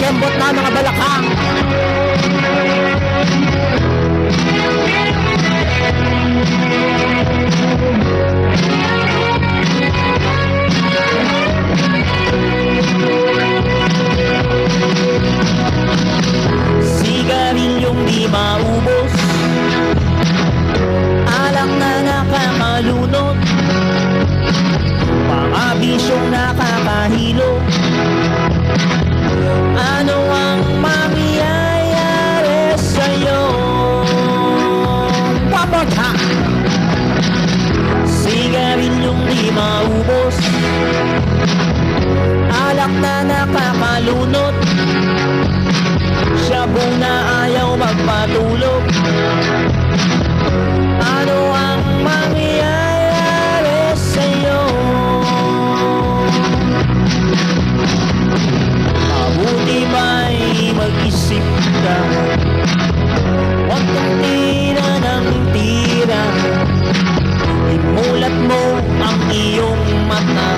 kembot na mga balakang. Sigarilyong di maubos, alak na nakakalunod, mga bisyong nakakahilo. Ano ang mangyayari sa'yo? One more time. Sigarilyong di maubos, alak na nakakalunod, shabu na ayaw magpatulog. Ano ang mangyayari sa'yo? Mabuti ba'y mag-isip ka, huwag kang tira ng tira, imulat mo ang iyong mata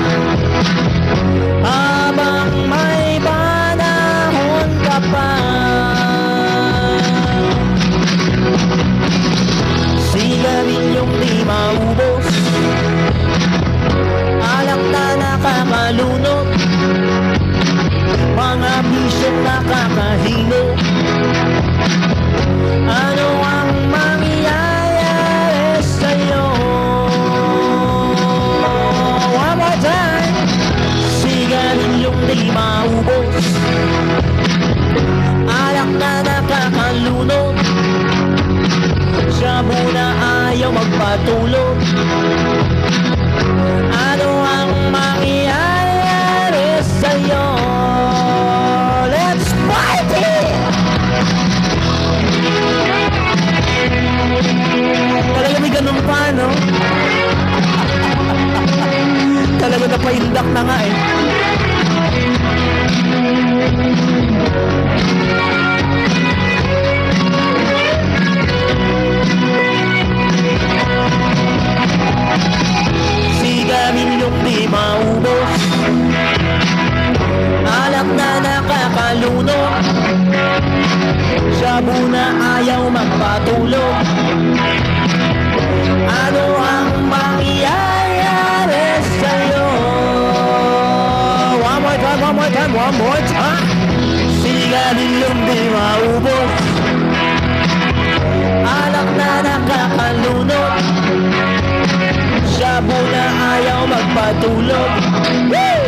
habang may panahon ka pa. Sigarilyong di maubos, alak na nakakalunod, mga bisyong nakakahilo. Ano ang mangyayari sa'yo? One more time. Sigarilyong di maubos, alak na nakakalunod, shabu na ayaw magpatulog. Ano ang mangyayari sa'yo? Let's fight it! Talaga may ganun pa, no? Talaga napaindak na nga eh. Sigarilyong di maubos, alak na nakakalunod, shabu na ayaw magpatulog. Ano ang mangyayari sa'yo? One more time, one more time, one more time. Sigarilyong di maubos, alak na nakakalunod, shabu na ayaw magpatulog. Woo!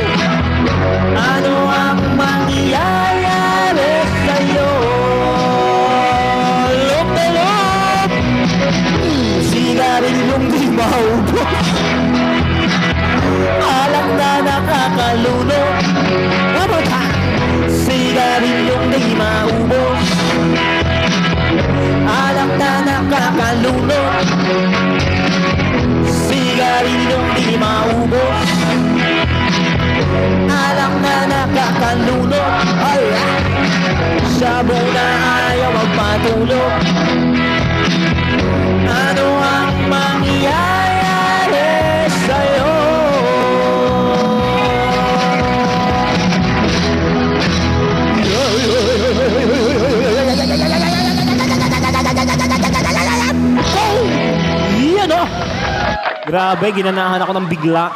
Ano ang mangyayari sa'yo? Look na look! Sigarilyong di maubos, alak na nakakalunod. One more time. Sigarilyong di maubos, alak na nakakalunod, sigarilyong di maubos, alak na nakakalunod. Ay, shabu na ayaw magpatulog. Ano ang mangyayari sa'yo? Yan o! Grabe, ginanahan ako ng bigla.